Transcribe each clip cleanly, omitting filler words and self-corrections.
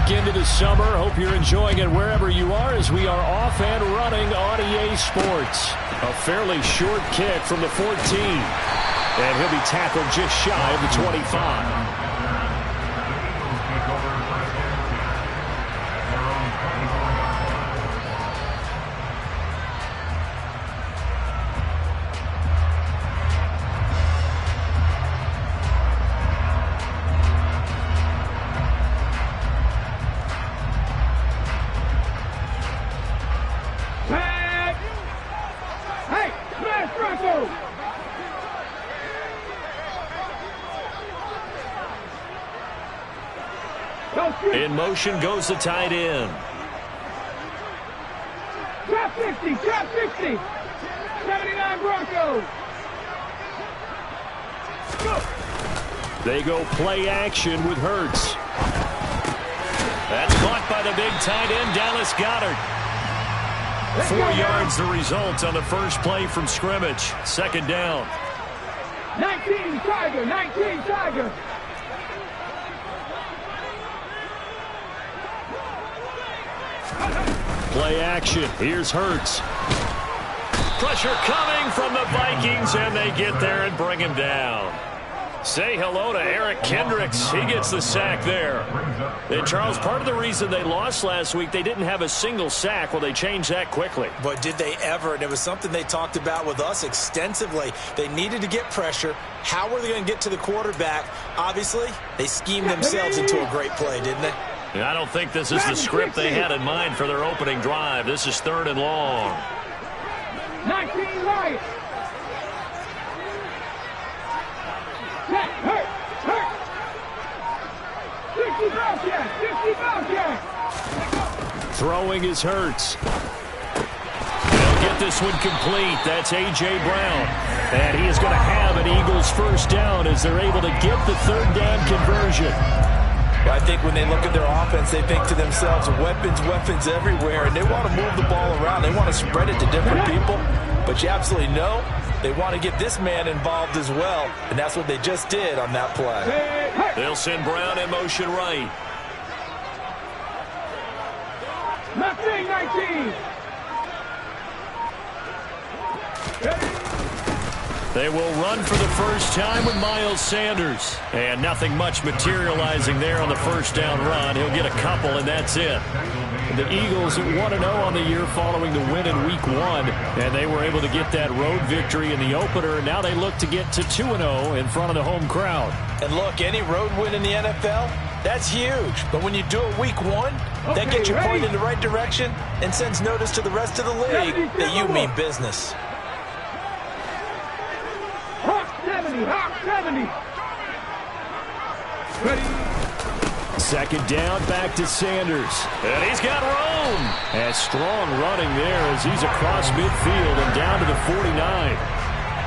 back into the summer. Hope you're enjoying it wherever you are as we are off and running on EA Sports. A fairly short kick from the 14. And he'll be tackled just shy of the 25. In motion goes the tight end. Drop 50, drop 50. 79 Broncos. They go play action with Hurts. That's caught by the big tight end, Dallas Goedert. 4 yards the result on the first play from scrimmage. Second down. 19 Tiger, 19 Tiger. Play action. Here's Hurts. Pressure coming from the Vikings, and they get there and bring him down. Say hello to Eric Kendricks. He gets the sack there. And Charles, part of the reason they lost last week, they didn't have a single sack. Well, they changed that quickly. But did they ever? And it was something they talked about with us extensively. They needed to get pressure. How were they going to get to the quarterback? Obviously, they schemed themselves into a great play, didn't they? I don't think this is the script they had in mind for their opening drive. This is third and long. 19 right. Hurt. 60 Bobcat. 60 Bobcat. Throwing is Hurts. They'll get this one complete. That's A.J. Brown. And he is going to have an Eagles first down as they're able to get the third down conversion. I think when they look at their offense, they think to themselves, weapons everywhere, and they want to move the ball around. They want to spread it to different people, but you absolutely know they want to get this man involved as well, and that's what they just did on that play. They'll send Brown in motion right. 19. They will run for the first time with Miles Sanders. And nothing much materializing there on the first down run. He'll get a couple, and that's it. The Eagles 1-0 on the year following the win in Week 1. And they were able to get that road victory in the opener. Now they look to get to 2-0 in front of the home crowd. And look, any road win in the NFL, that's huge. But when you do it Week 1, that gets you pointed in the right direction and sends notice to the rest of the league that you mean business. Hawk 70. Ready. Second down, back to Sanders. And he's got room. And strong running there as he's across midfield and down to the 49.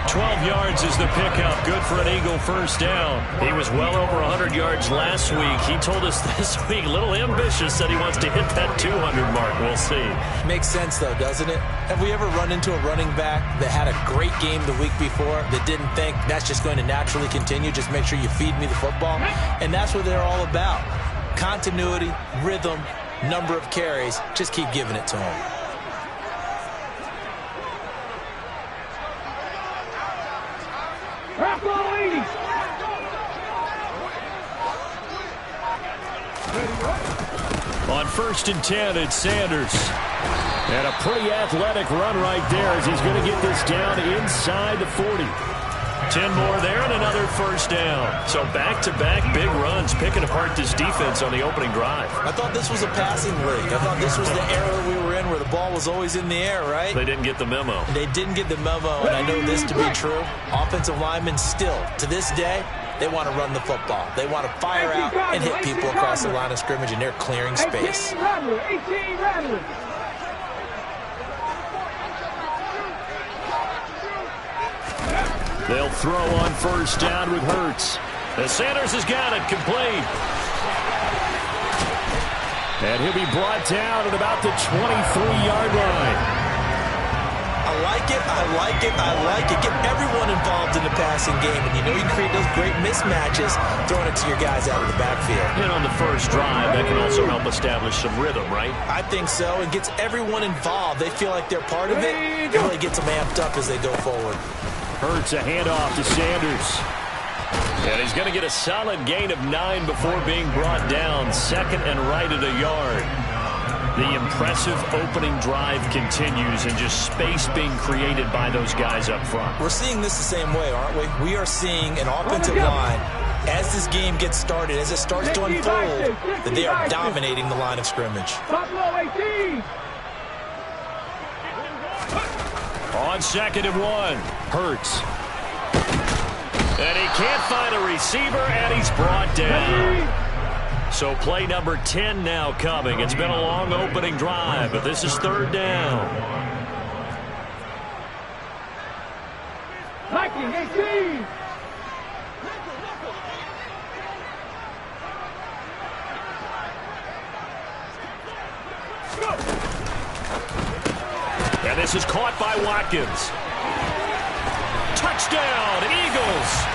12 yards is the pickup. Good for an Eagle first down. He was well over 100 yards last week. He told us this week, a little ambitious, that he wants to hit that 200 mark. We'll see. Makes sense, though, doesn't it? Have we ever run into a running back that had a great game the week before that didn't think that's just going to naturally continue? Just make sure you feed me the football. And that's what they're all about. Continuity, rhythm, number of carries. Just keep giving it to them. On 1st and 10, it's Sanders. And a pretty athletic run right there as he's going to get this down inside the 40. 10 more there and another first down. So back-to-back big runs picking apart this defense on the opening drive. I thought this was a passing league. I thought this was the era we were in where the ball was always in the air, right? They didn't get the memo. They didn't get the memo, and I know this to be true. Offensive linemen still, to this day, they want to run the football. They want to fire out and hit people across the line of scrimmage, and they're clearing space. 18 Rattler. They'll throw on first down with Hurts. And Sanders has got it complete. And he'll be brought down at about the 23-yard line. A like it. I like it. I like it. Get everyone involved in the passing game. And you know you can create those great mismatches throwing it to your guys out of the backfield. And on the first drive, that can also help establish some rhythm, right? I think so. It gets everyone involved. They feel like they're part of it. It really gets them amped up as they go forward. Hurts a handoff to Sanders. And he's going to get a solid gain of 9 before being brought down. Second and right at a yard. The impressive opening drive continues and just space being created by those guys up front. We're seeing this the same way, aren't we? We are seeing an offensive line, as this game gets started, as it starts to unfold, that they are dominating the line of scrimmage. Buffalo 18. On 2nd and 1, Hurts. And he can't find a receiver, and he's brought down. So play number 10 now coming. It's been a long opening drive, but this is 3rd down. Viking 18. And this is caught by Watkins. Touchdown, Eagles!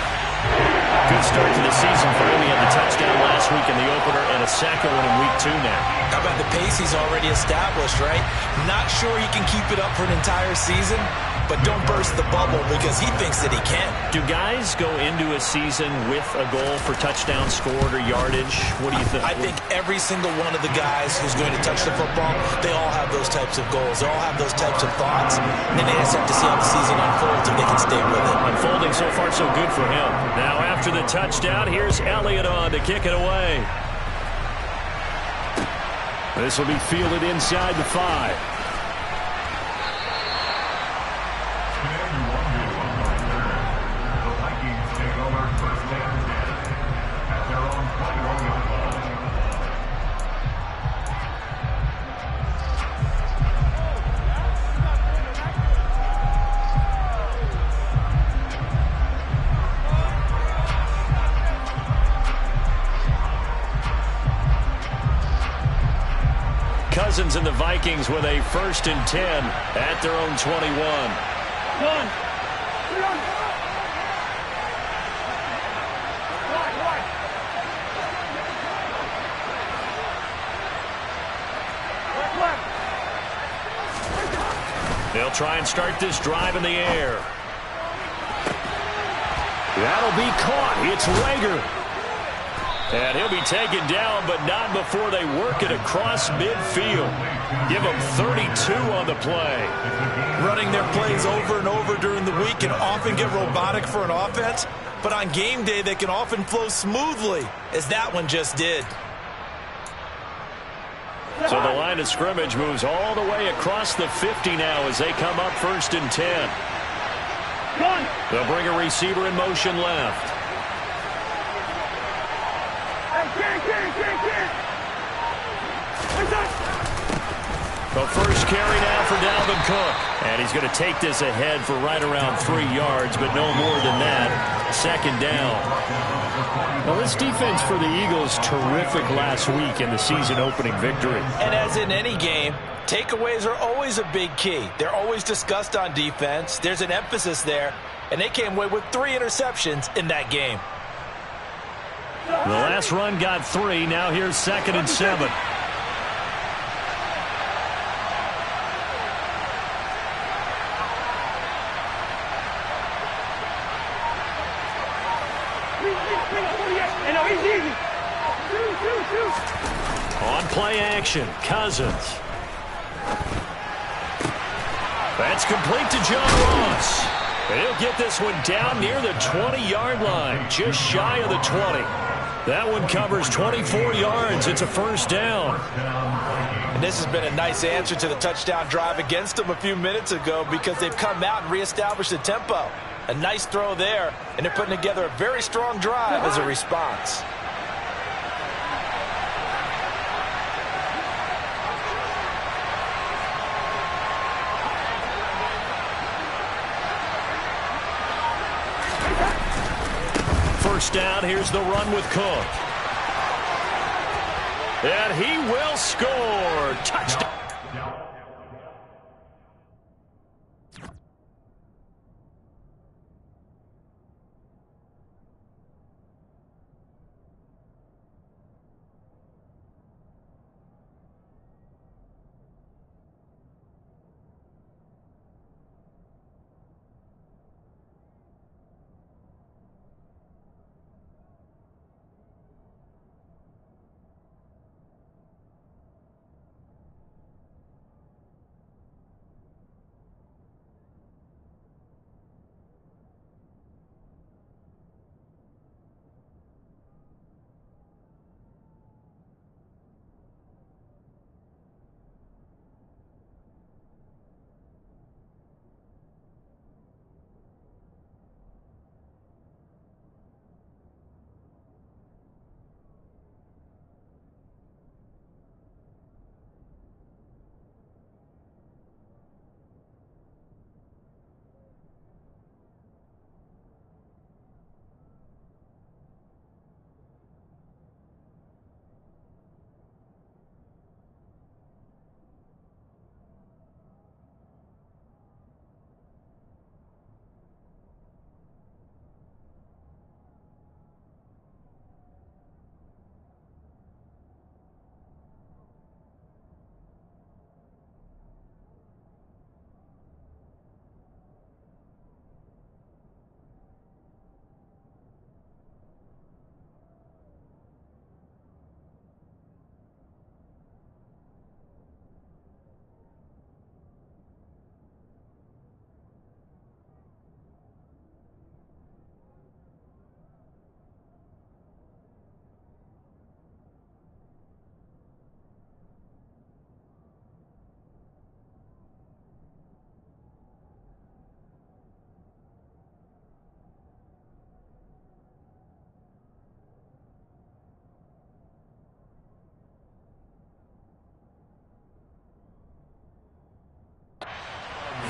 Good start to the season for him. He had the touchdown last week in the opener and a second one in week 2 now. How about the pace he's already established, right? Not sure he can keep it up for an entire season, but don't burst the bubble because he thinks that he can. Do guys go into a season with a goal for touchdown scored or yardage? What do you think? I think every single one of the guys who's going to touch the football, they all have those types of goals. They all have those types of thoughts. And then they just have to see how the season unfolds if they can stay with it. Unfolding so far so good for him. Now after the touchdown, here's Elliott on to kick it away. This will be fielded inside the 5. Cousins and the Vikings with a 1st and 10 at their own 21. They'll try and start this drive in the air. That'll be caught. It's Rager. And he'll be taken down, but not before they work it across midfield. Give them 32 on the play. Running their plays over and over during the week can often get robotic for an offense, but on game day they can often flow smoothly, as that one just did. So the line of scrimmage moves all the way across the 50 now as they come up 1st and 10. They'll bring a receiver in motion left. The first carry now for Dalvin Cook. And he's going to take this ahead for right around 3 yards, but no more than that. 2nd down. Well, this defense for the Eagles, terrific last week in the season opening victory. And as in any game, takeaways are always a big key. They're always discussed on defense. There's an emphasis there, and they came away with 3 interceptions in that game. The last run got 3. Now here's 2nd and 7. On play action, Cousins. That's complete to John Ross. And he'll get this one down near the 20-yard line, just shy of the 20. That one covers 24 yards. It's a 1st down. And this has been a nice answer to the touchdown drive against them a few minutes ago because they've come out and reestablished the tempo. A nice throw there, and they're putting together a very strong drive as a response. First down, here's the run with Cook. And he will score. Touchdown.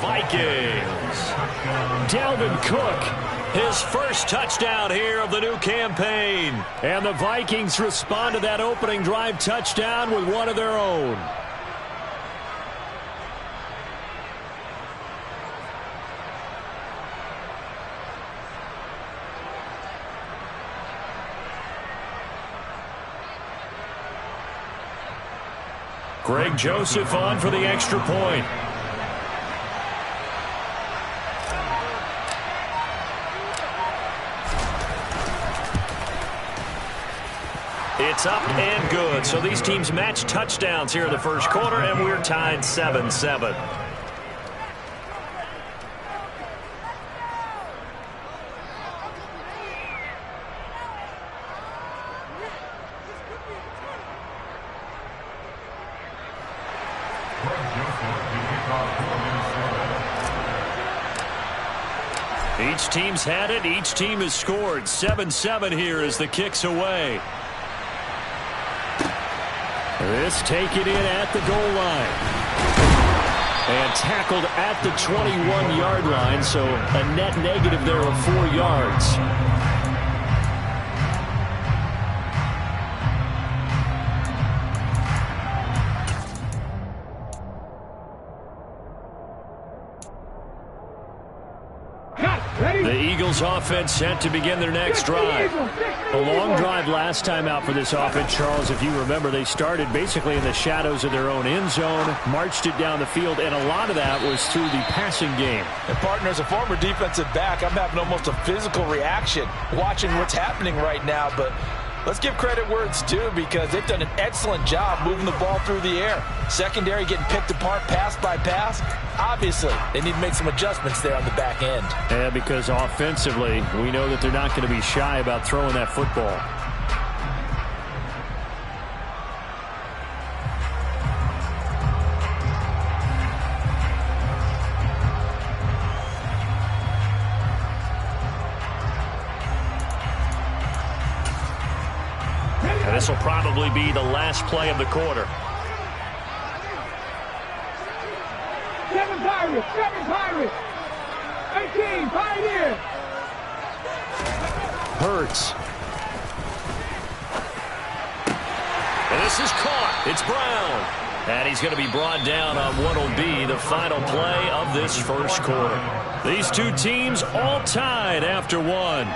Vikings. Dalvin Cook, his first touchdown here of the new campaign. And the Vikings respond to that opening drive touchdown with one of their own. Greg Joseph on for the extra point. It's up and good. So these teams match touchdowns here in the first quarter, and we're tied 7-7. Each team's had it. Each team has scored. 7-7 here as the kick's away. This taken in at the goal line. And tackled at the 21-yard line, so a net negative there of 4 yards. The Eagles offense set to begin their next drive. A long drive last time out for this offense, Charles. If you remember, they started basically in the shadows of their own end zone, marched it down the field, and a lot of that was through the passing game. And partner, as a former defensive back, I'm having almost a physical reaction watching what's happening right now, but let's give credit where it's due because they've done an excellent job moving the ball through the air. Secondary getting picked apart pass by pass. Obviously, they need to make some adjustments there on the back end. Yeah, because offensively, we know that they're not going to be shy about throwing that football. And this will probably be the last play of the quarter. 7 Pirates. 18 Pioneers. Hurts. And this is caught. It's Brown. And he's going to be brought down on what will be the final play of this first quarter. These two teams all tied after one.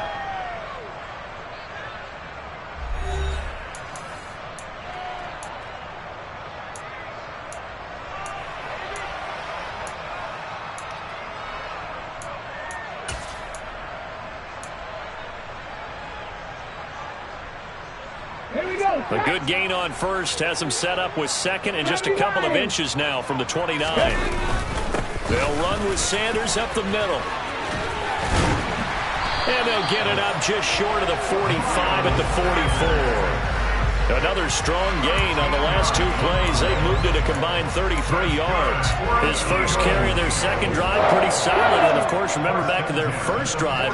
A good gain on first has them set up with second and just a couple of inches now from the 29. They'll run with Sanders up the middle. And they'll get it up just short of the 45 at the 44. Another strong gain on the last two plays. They've moved it a combined 33 yards. His first carry of their second drive, pretty solid. And, of course, remember back to their first drive,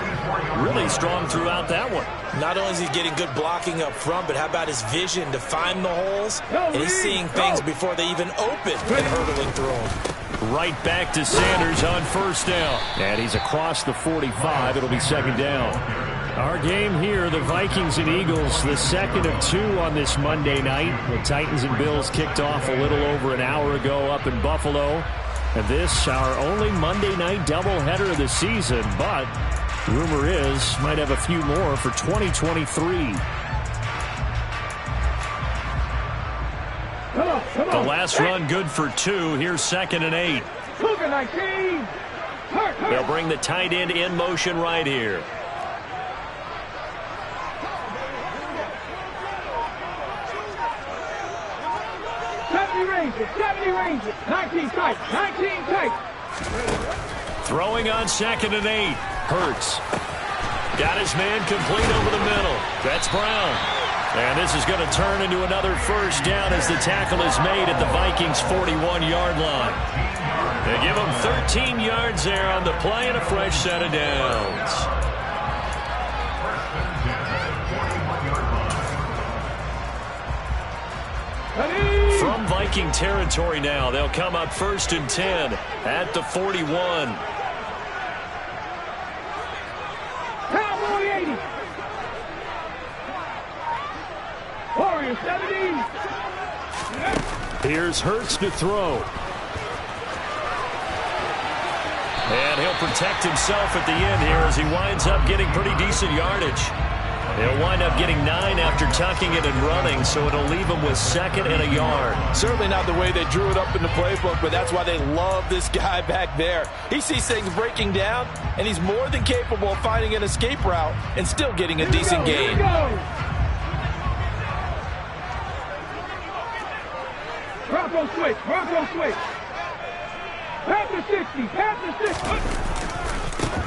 really strong throughout that one. Not only is he getting good blocking up front, but how about his vision to find the holes? And he's seeing things before they even open and hurdling through them. Right back to Sanders on first down. And he's across the 45. It'll be second down. Our game here, the Vikings and Eagles, the second of two on this Monday night. The Titans and Bills kicked off a little over an hour ago up in Buffalo. And this, our only Monday night doubleheader of the season. But rumor is, might have a few more for 2023. The last run good for 2. Here's 2nd and 8. They'll bring the tight end in motion right here. 70 ranges. 19 tight. 19 tight. Throwing on 2nd and 8. Hurts. Got his man complete over the middle. That's Brown. And this is going to turn into another first down as the tackle is made at the Vikings' 41-yard line. They give him 13 yards there on the play and a fresh set of downs. From Viking territory now, they'll come up 1st and 10 at the 41. Cowboy 80. Warrior 70. Here's Hurts to throw. And he'll protect himself at the end here as he winds up getting pretty decent yardage. He'll wind up getting 9 after tucking it and running, so it'll leave him with 2nd and a yard. Certainly not the way they drew it up in the playbook, but that's why they love this guy back there. He sees things breaking down, and he's more than capable of finding an escape route and still getting a decent gain. Bronco switch, Bronco switch. Panther 60, Panther 60.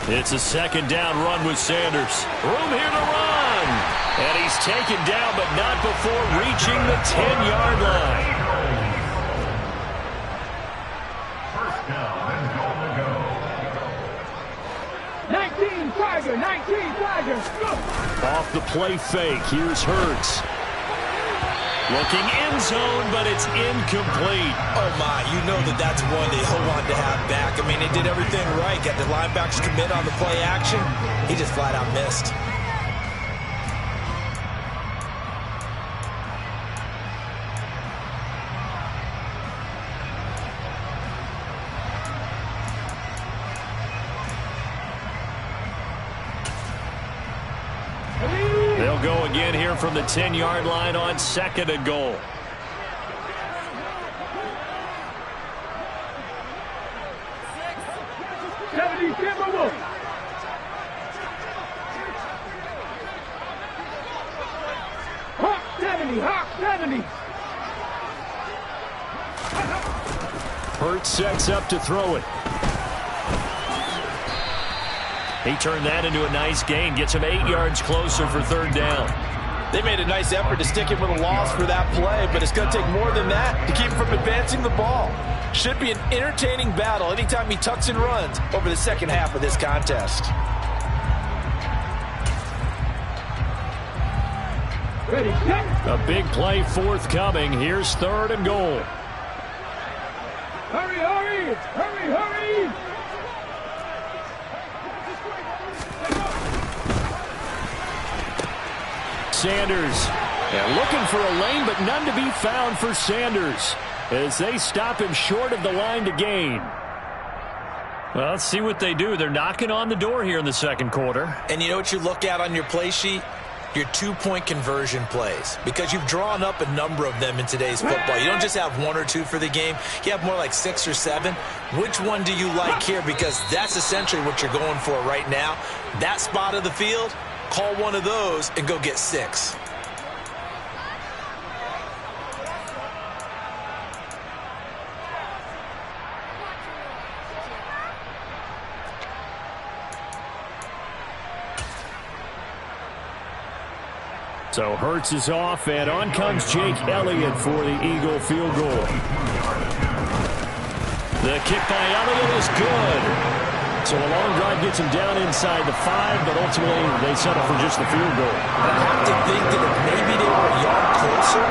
It's a 2nd down run with Sanders. Room here to run. And he's taken down, but not before reaching the 10-yard line. First down and goal to go. 19 Tiger, 19 Tiger. Go. Off the play fake, here's Hurts. Looking end zone, but it's incomplete. Oh, my. You know that's one that he'll want to have back. I mean, they did everything right. Got the linebackers commit on the play action. He just flat out missed. They'll go again here from the 10-yard line on 2nd and goal. Timberwolves. Hawk 70, Hawk 70. Hurts sets up to throw it. He turned that into a nice gain. Gets him 8 yards closer for 3rd down. They made a nice effort to stick him with a loss for that play, but it's going to take more than that to keep him from advancing the ball. Should be an entertaining battle anytime he tucks and runs over the second half of this contest. Ready, set. A big play forthcoming. Here's 3rd and goal. Hurry, hurry, hurry, hurry. Sanders. And looking for a lane, but none to be found for Sanders as they stop him short of the line to gain. Well, let's see what they do. They're knocking on the door here in the 2nd quarter. And you know what you look at on your play sheet? Your 2-point conversion plays, because you've drawn up a number of them in today's football. You don't just have 1 or 2 for the game. You have more like 6 or 7. Which one do you like here? Because that's essentially what you're going for right now. That spot of the field, call one of those and go get 6. So Hurts is off, and on comes Jake Elliott for the Eagle field goal. The kick by Elliott is good. So a long drive gets him down inside the 5, but ultimately they settle for just the field goal. And I have to think that if maybe they were a yard closer,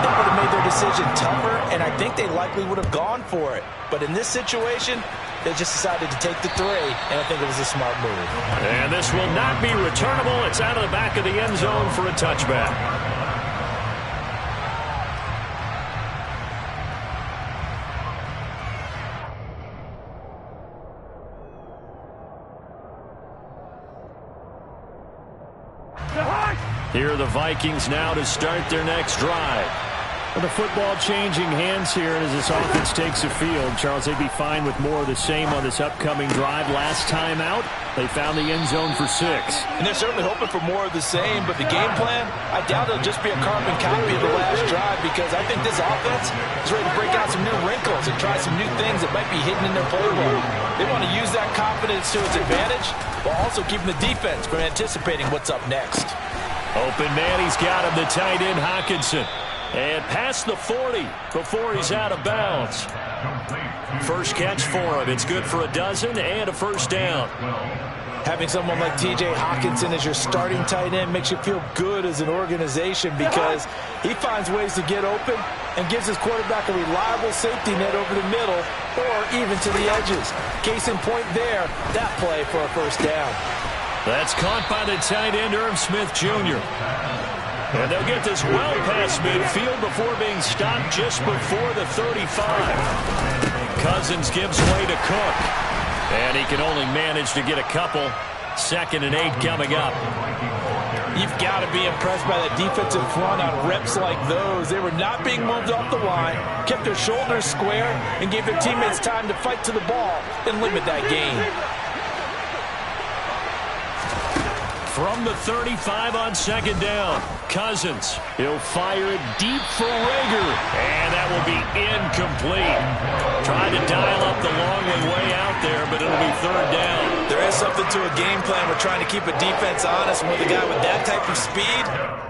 they would have made their decision tougher, and I think they likely would have gone for it. But in this situation, they just decided to take the 3, and I think it was a smart move. And this will not be returnable. It's out of the back of the end zone for a touchback. Here are the Vikings now to start their next drive. With the football changing hands here as this offense takes the field. Charles, they'd be fine with more of the same on this upcoming drive. Last time out, they found the end zone for 6. And they're certainly hoping for more of the same, but the game plan, I doubt it'll just be a carbon copy of the last drive, because I think this offense is ready to break out some new wrinkles and try some new things that might be hidden in their playbook. They want to use that confidence to its advantage, while also keeping the defense from anticipating what's up next. Open man, he's got him, the tight end Hockenson. And past the 40 before he's out of bounds. First catch for him. It's good for a dozen and a first down. Having someone like T.J. Hockenson as your starting tight end makes you feel good as an organization because he finds ways to get open and gives his quarterback a reliable safety net over the middle or even to the edges. Case in point there, that play for a first down. That's caught by the tight end, Irv Smith Jr. And they'll get this well past midfield before being stopped just before the 35. Cousins gives way to Cook. And he can only manage to get a couple. 2nd and 8 coming up. You've got to be impressed by that defensive front on reps like those. They were not being moved off the line, kept their shoulders square, and gave their teammates time to fight to the ball and limit that gain. From the 35 on 2nd down, Cousins. He'll fire it deep for Rager. And that will be incomplete. Tried to dial up the long way out there, but it'll be 3rd down. There is something to a game plan with trying to keep a defense honest. With a guy with that type of speed,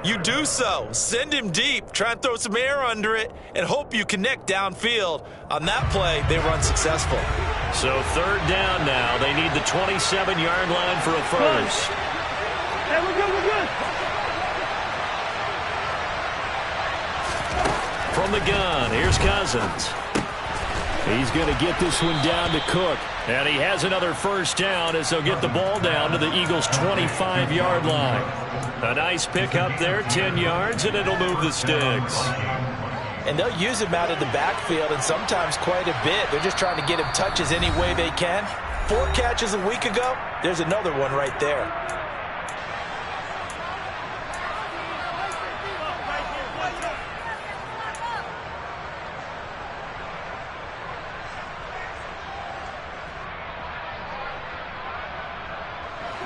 you do so. Send him deep. Try and throw some air under it and hope you connect downfield. On that play, they were unsuccessful. So 3rd down now. They need the 27-yard line for a first. Hey, we're good, we're good. From the gun, here's Cousins. He's going to get this one down to Cook. And he has another first down as they'll get the ball down to the Eagles' 25-yard line. A nice pickup there, 10 yards, and it'll move the sticks. And they'll use him out of the backfield, and sometimes quite a bit. They're just trying to get him touches any way they can. 4 catches a week ago. There's another one right there.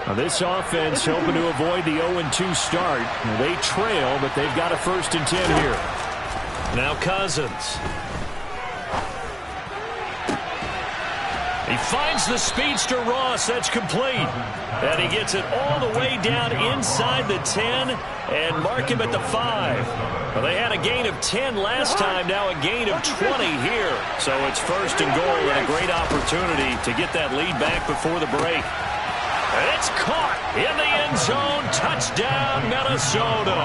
Now this offense hoping to avoid the 0-2 start. They trail, but they've got a 1st and 10 here. Now Cousins. He finds the speedster Ross. That's complete. And he gets it all the way down inside the 10 and mark him at the 5. Well, they had a gain of 10 last time, now a gain of 20 here. So it's 1st and goal and a great opportunity to get that lead back before the break. It's caught in the end zone. Touchdown, Minnesota.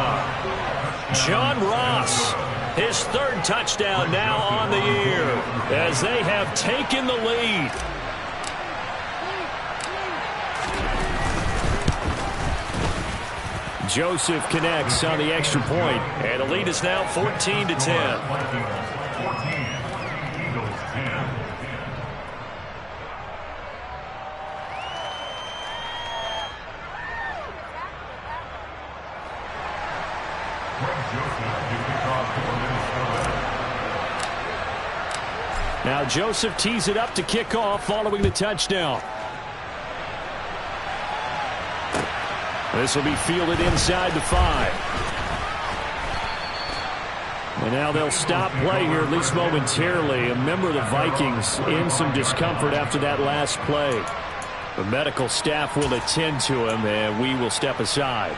John Ross, his 3rd touchdown now on the year as they have taken the lead. Joseph connects on the extra point, and the lead is now 14-10. Now Joseph tees it up to kick off following the touchdown. This will be fielded inside the 5. And now they'll stop play here, at least momentarily. A member of the Vikings in some discomfort after that last play. The medical staff will attend to him, and we will step aside.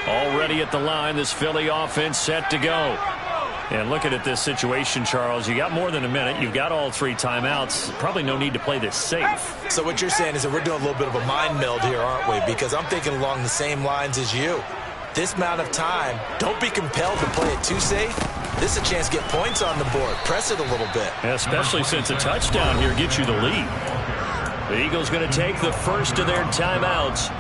Already at the line, this Philly offense set to go. And looking at this situation, Charles, you got more than a minute. You've got all 3 timeouts. Probably no need to play this safe. So what you're saying is that we're doing a little bit of a mind meld here, aren't we? Because I'm thinking along the same lines as you. This amount of time, don't be compelled to play it too safe. This is a chance to get points on the board. Press it a little bit. Especially since a touchdown here gets you the lead. The Eagles going to take the first of their timeouts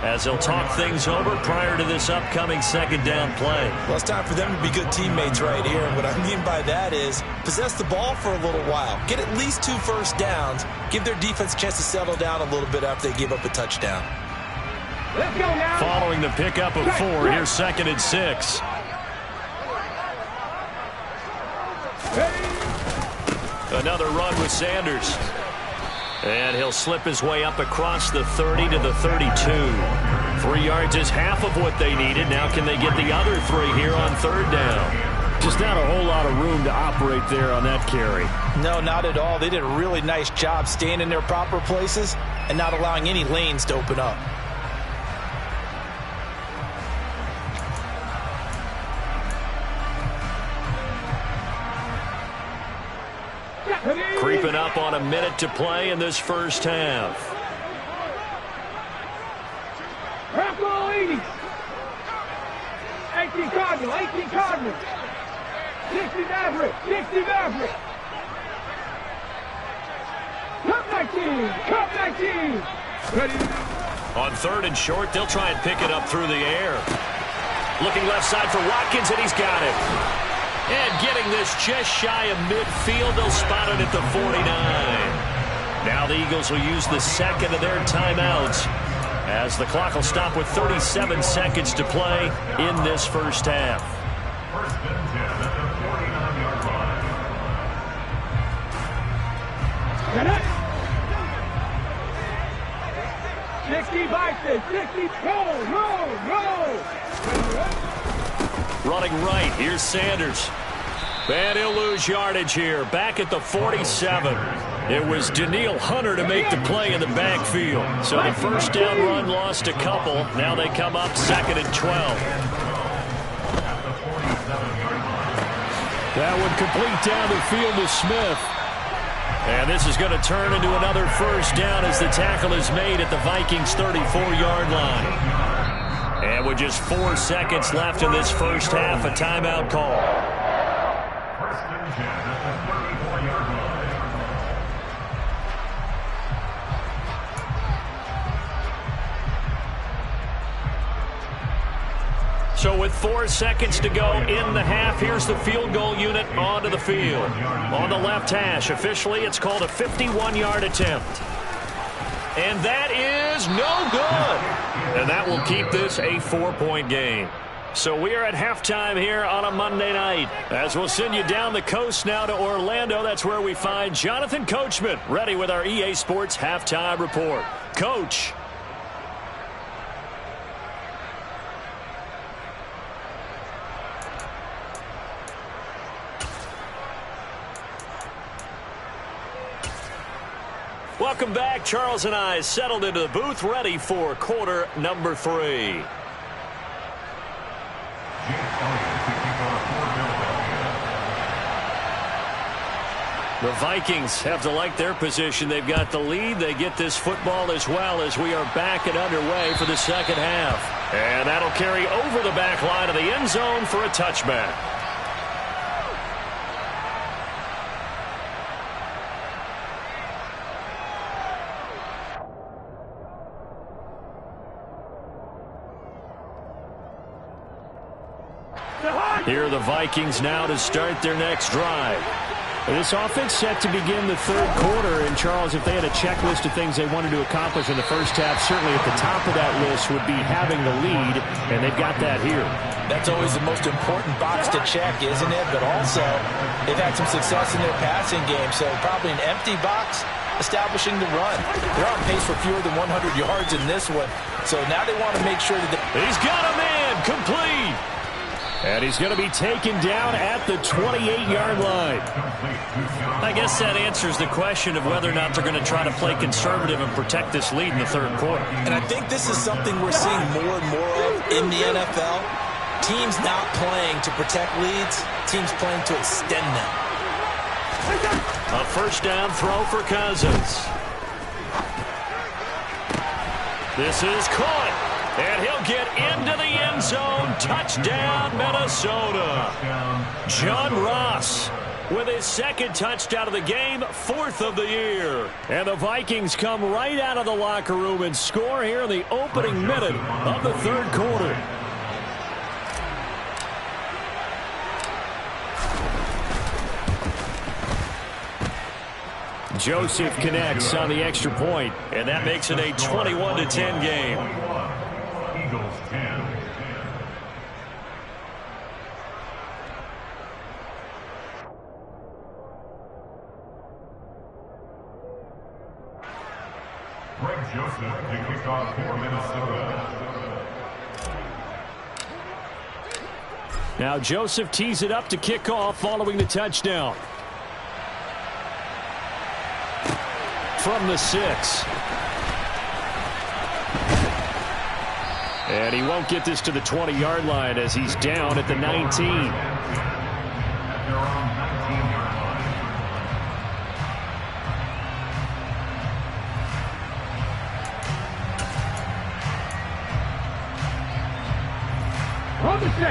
as they'll talk things over prior to this upcoming 2nd down play. Well, it's time for them to be good teammates right here. And what I mean by that is possess the ball for a little while. Get at least 2 first downs. Give their defense a chance to settle down a little bit after they give up a touchdown. Let's go now. Following the pickup of 4, here's 2nd and 6. Another run with Sanders. And he'll slip his way up across the 30 to the 32. 3 yards is half of what they needed. Now can they get the other 3 here on 3rd down? Just not a whole lot of room to operate there on that carry. No, not at all. They did a really nice job staying in their proper places and not allowing any lanes to open up. Creeping up on a minute to play in this first half. Purple 80. 18 Cardinal, 18 Cardinal. 60 Maverick, 60 Maverick. Cup 19, Cup 19. Ready? On 3rd and short, they'll try and pick it up through the air. Looking left side for Watkins, and he's got it. And getting this just shy of midfield, they'll spot it at the 49. Now the Eagles will use the second of their timeouts, as the clock will stop with 37 seconds to play in this first half. First and 10 at the 49-yard line. Get it. 60 Bison, 60, go. Running right, here's Sanders. And he'll lose yardage here, back at the 47. It was Danielle Hunter to make the play in the backfield. So the first down run lost a couple. Now they come up 2nd and 12. That one complete down the field to Smith. And this is going to turn into another first down as the tackle is made at the Vikings' 34-yard line. And with just 4 seconds left in this first half, a timeout call. First and 10 at the 34-yard line. So with 4 seconds to go in the half, here's the field goal unit onto the field. On the left hash, officially it's called a 51-yard attempt. And that is no good. And that will keep this a 4-point game. So we are at halftime here on a Monday night. As we'll send you down the coast now to Orlando, that's where we find Jonathan Coachman, ready with our EA Sports Halftime Report. Coach. Welcome back. Charles and I settled into the booth, ready for quarter number 3. The Vikings have to like their position. They've got the lead. They get this football as well as we are back and underway for the second half. And that'll carry over the back line of the end zone for a touchback. Here are the Vikings now to start their next drive. This offense set to begin the third quarter. And, Charles, if they had a checklist of things they wanted to accomplish in the first half, certainly at the top of that list would be having the lead, and they've got that here. That's always the most important box to check, isn't it? But also, they've had some success in their passing game, so probably an empty box establishing the run. They're on pace for fewer than 100 yards in this one, so now they want to make sure that he's got a man complete. And he's going to be taken down at the 28-yard line. I guess that answers the question of whether or not they're going to try to play conservative and protect this lead in the third quarter. And I think this is something we're seeing more and more of in the NFL. Teams not playing to protect leads, teams playing to extend them. A first down throw for Cousins. This is caught. And he'll get into the end zone. Touchdown, Minnesota. John Ross with his second touchdown of the game, 4th of the year. And the Vikings come right out of the locker room and score here in the opening minute of the third quarter. Joseph connects on the extra point, and that makes it a 21-10 game. Eagles 10. Greg Joseph to kick off for Minnesota. Now Joseph tees it up to kick off following the touchdown. From the 6. And he won't get this to the 20-yard line as he's down at the 19.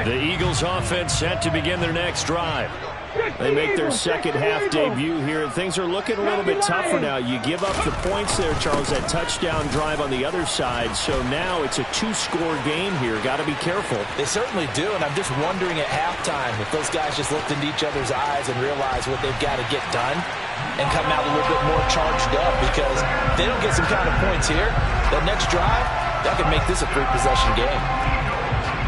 The Eagles offense set to begin their next drive. They make their second half debut here, and things are looking a little bit tougher now. You give up the points there, Charles, that touchdown drive on the other side. So now it's a two-score game here. Got to be careful. They certainly do, and I'm just wondering at halftime if those guys just looked into each other's eyes and realized what they've got to get done and come out a little bit more charged up, because if they don't get some kind of points here, that next drive, that could make this a three-possession game.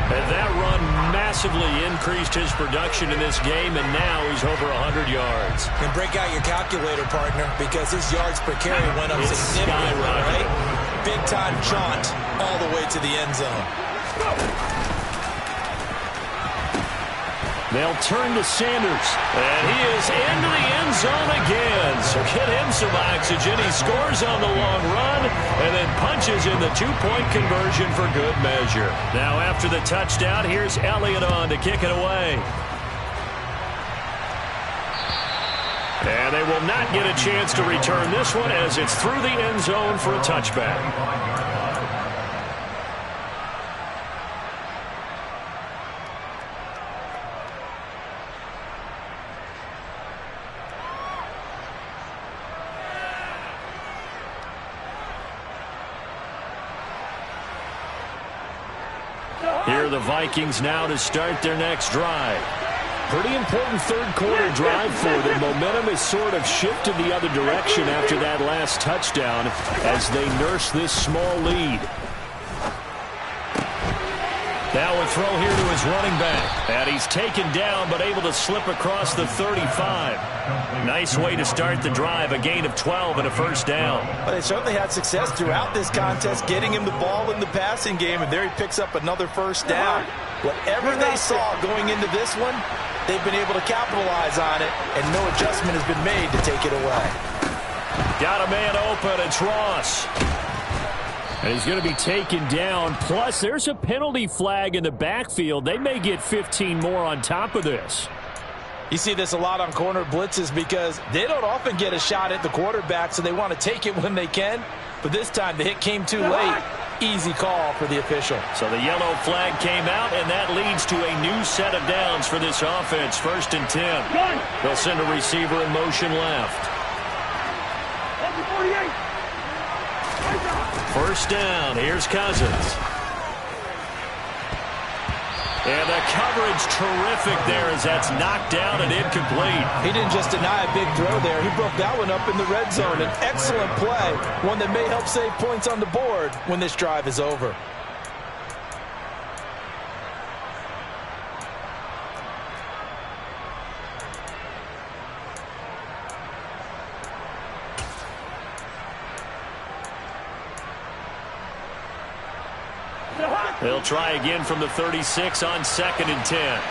And that run massively increased his production in this game, and now he's over 100 yards. And break out your calculator, partner, because his yards per carry went up significantly, right? Big-time jaunt all the way to the end zone. They'll turn to Sanders, and he is into the end zone again. So get him some oxygen. He scores on the long run and then punches in the two-point conversion for good measure. Now after the touchdown, here's Elliott on to kick it away. And they will not get a chance to return this one as it's through the end zone for a touchback. Here are the Vikings now to start their next drive. Pretty important third-quarter drive for them. Momentum has sort of shifted the other direction after that last touchdown as they nurse this small lead. Now a throw here to his running back. And he's taken down but able to slip across the 35. Nice way to start the drive. A gain of 12 and a first down. Well, they certainly had success throughout this contest getting him the ball in the passing game, and there he picks up another first down. Whatever they saw going into this one, they've been able to capitalize on it, and no adjustment has been made to take it away. Got a man open. It's Ross. And he's going to be taken down. Plus, there's a penalty flag in the backfield. They may get 15 more on top of this. You see this a lot on corner blitzes because they don't often get a shot at the quarterback, so they want to take it when they can. But this time, the hit came too late. Easy call for the official. So the yellow flag came out, and that leads to a new set of downs for this offense. 1st and 10. They'll send a receiver in motion left. 1st down. Here's Cousins. And the coverage terrific there as that's knocked down and incomplete. He didn't just deny a big throw there. He broke that one up in the red zone. An excellent play, one that may help save points on the board when this drive is over. They'll try again from the 36 on 2nd and 10.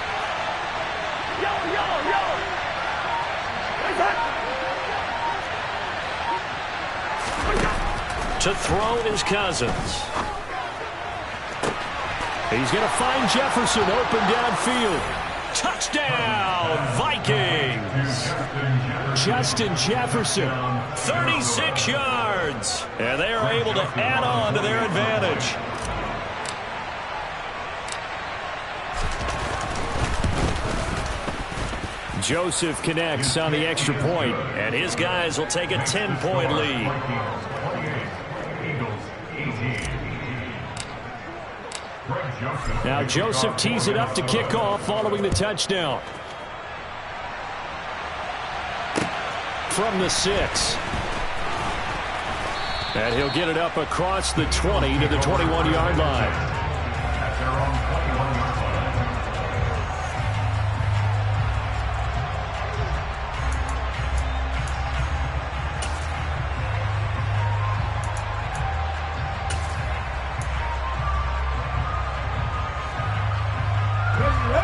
To throw is Cousins. He's going to find Jefferson open downfield. Touchdown, Vikings! Justin Jefferson, 36 yards. And they are able to add on to their advantage. Joseph connects on the extra point, and his guys will take a 10-point lead. Now Joseph tees it up to kick off following the touchdown. From the 6. And he'll get it up across the 20 to the 21-yard line.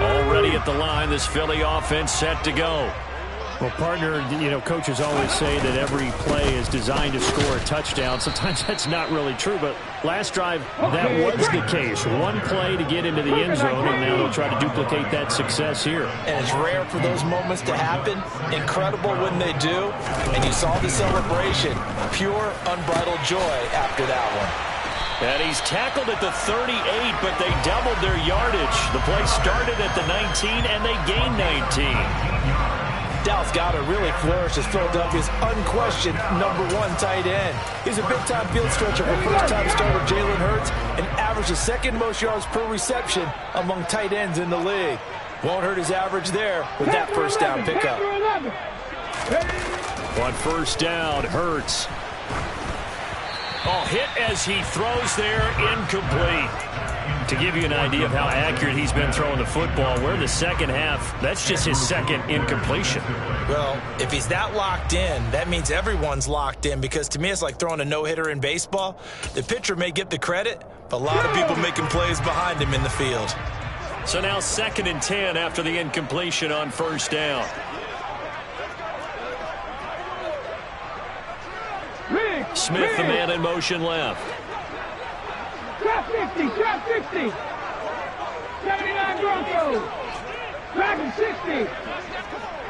Already at the line, this Philly offense set to go. Well, partner, you know, coaches always say that every play is designed to score a touchdown. Sometimes that's not really true, but last drive, that was the case. One play to get into the end zone, and now they'll try to duplicate that success here. And it's rare for those moments to happen. Incredible when they do. And you saw the celebration. Pure, unbridled joy after that one. And he's tackled at the 38, but they doubled their yardage. The play started at the 19, and they gained 19. Dallas Goedert really flourished as Philadelphia's unquestioned #1 tight end. He's a big-time field stretcher for first-time starter Jalen Hurts and averaged the second most yards per reception among tight ends in the league. Won't hurt his average there with that first down pickup. On first down, Hurts. Oh, hit as he throws there, incomplete. To give you an idea of how accurate he's been throwing the football, we're in the second half. That's just his second incompletion. Well, if he's that locked in, that means everyone's locked in, because to me it's like throwing a no-hitter in baseball. The pitcher may get the credit, but a lot of people making plays behind him in the field. So now 2nd and 10 after the incompletion on first down. Smith, the man in motion left. Trap 50, trap 50. 79 Broncos. Dragon 60.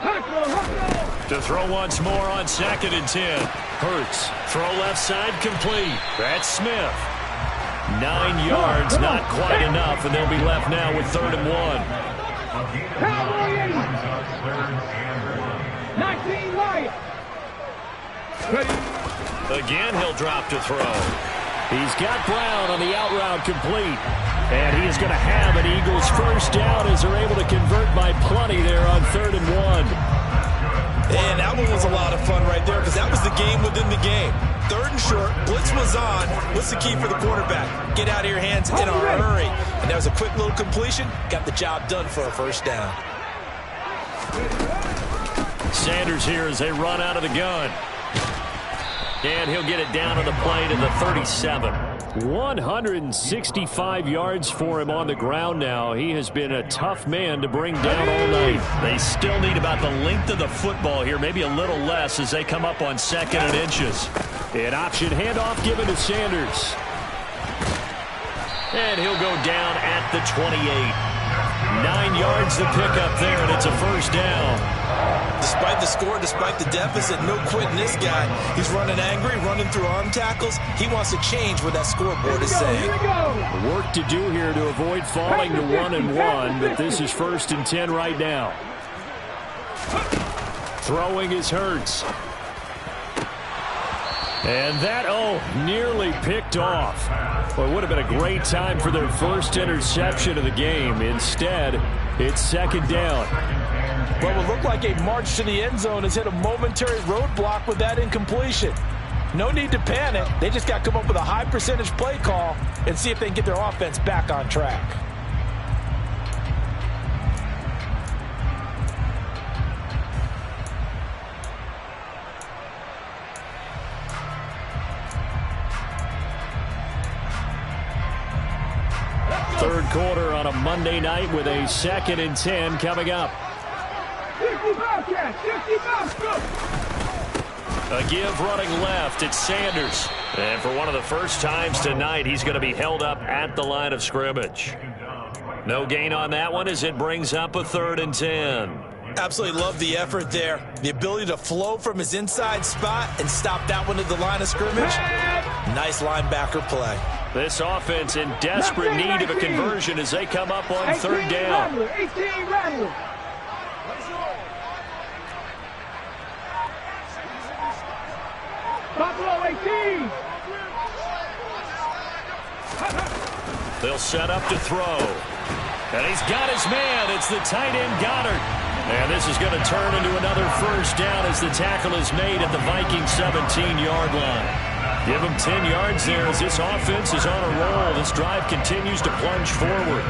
Huckle. To throw once more on 2nd and 10. Hurts. Throw left side complete. That's Smith. 9 yards, not quite enough, and they'll be left now with 3rd and 1. Cowboy 80. 19 Lions. Again, he'll drop to throw. He's got Brown on the out route complete. And he is going to have an Eagles first down as they're able to convert by plenty there on 3rd and 1. And that one was a lot of fun right there, because that was the game within the game. 3rd and short, blitz was on. What's the key for the quarterback? Get out of your hands in a hurry. And that was a quick little completion. Got the job done for a first down. Sanders here as they run out of the gun. And he'll get it down on the play to the 37. 165 yards for him on the ground now. He has been a tough man to bring down all night. They still need about the length of the football here, maybe a little less as they come up on 2nd and inches. An option handoff given to Sanders. And he'll go down at the 28. 9 yards to pick up there, and it's a first down. Despite the score, despite the deficit, no quitting this guy. He's running angry, running through arm tackles. He wants to change what that scoreboard is saying. Work to do here to avoid falling to 1 and 1, but this is 1st and 10 right now. Throwing is Hurts. And that, nearly picked off. Well, it would have been a great time for their first interception of the game. Instead, it's 2nd down. What would look like a march to the end zone has hit a momentary roadblock with that incompletion. No need to panic. They just got to come up with a high percentage play call and see if they can get their offense back on track. Third quarter on a Monday night with a 2nd and 10 coming up. 60 Bobcats, 60 Bobcats. A give running left. It's Sanders. And for one of the first times tonight, he's going to be held up at the line of scrimmage. No gain on that one as it brings up a 3rd and 10. Absolutely love the effort there. The ability to flow from his inside spot and stop that one at the line of scrimmage. Nice linebacker play. This offense in desperate need of a conversion as they come up on 3rd down. 18 Rattler. Buffalo 18. They'll set up to throw. And he's got his man. It's the tight end Goedert. And this is going to turn into another first down as the tackle is made at the Vikings 17-yard line. Give him 10 yards there as this offense is on a roll. This drive continues to plunge forward.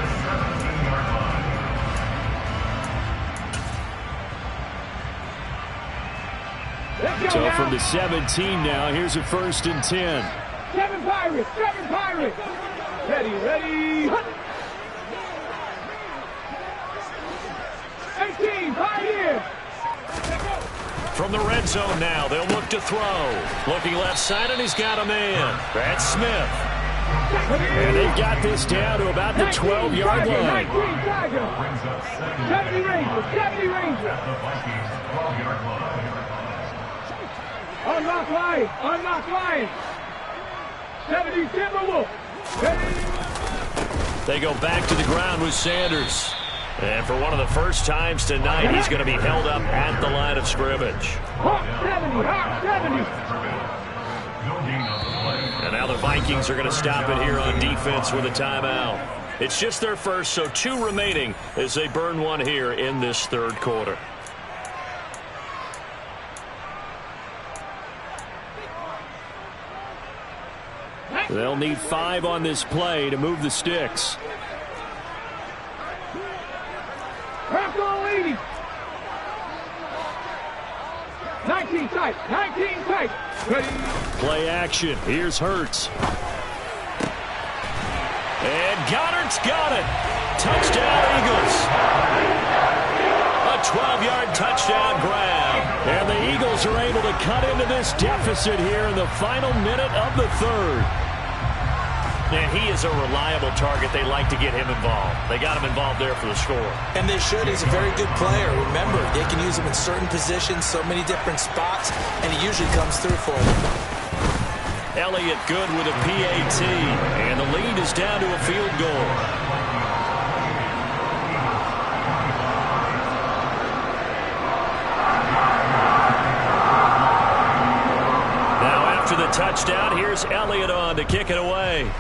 So from the 17 now, here's a 1st and 10. 7 Pirates, 7 Pirates. Ready. 18 Pioneers. From the red zone now, they'll look to throw. Looking left side, and he's got a man. That's Smith. And they've got this down to about the 12-yard line. 19 Tiger. 70 Rangers, 70 Rangers. Unlock Lions, unlock Lions. 70 Timberwolves. They go back to the ground with Sanders. And for one of the first times tonight, he's going to be held up at the line of scrimmage. Hawk 70, Hawk 70. And now the Vikings are going to stop it here on defense with a timeout. It's just their first, so 2 remaining as they burn one here in this third quarter. They'll need 5 on this play to move the sticks. Crack on leading. 19 tight, 19 tight. Ready. Play action. Here's Hurts. And Goddard's got it. Touchdown, Eagles. A 12-yard touchdown grab. And the Eagles are able to cut into this deficit here in the final minute of the third. And he is a reliable target. They like to get him involved. They got him involved there for the score. And they should. He's a very good player. Remember, they can use him in certain positions, so many different spots, and he usually comes through for them. Elliott good with a PAT, and the lead is down to a field goal. Now after the touchdown, here's Elliott on to kick it away.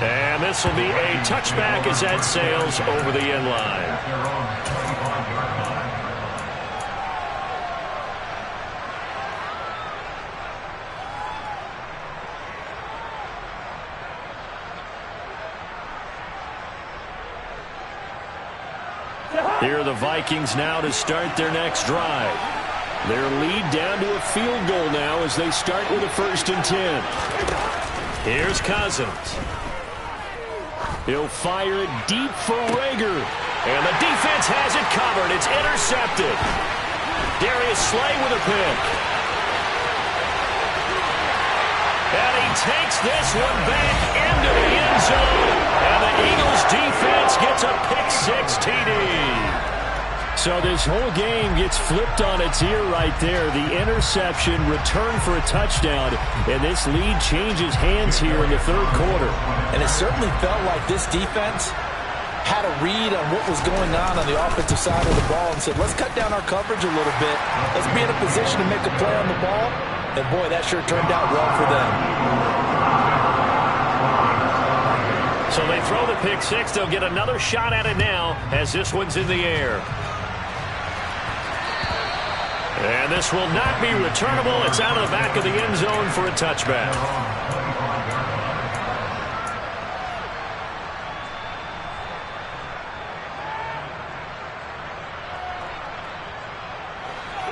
And this will be a touchback as that sails over the end line. Here are the Vikings now to start their next drive. Their lead down to a field goal now as they start with a 1st and 10. Here's Cousins. He'll fire it deep for Rager. And the defense has it covered. It's intercepted. Darius Slay with a pick. And he takes this one back into the end zone. And the Eagles defense gets a pick-6 TD. So this whole game gets flipped on its ear right there. The interception, return for a touchdown, and this lead changes hands here in the third quarter. And it certainly felt like this defense had a read on what was going on the offensive side of the ball and said, let's cut down our coverage a little bit. Let's be in a position to make a play on the ball. And, boy, that sure turned out well for them. So they throw the pick-6. They'll get another shot at it now as this one's in the air. And this will not be returnable. It's out of the back of the end zone for a touchback.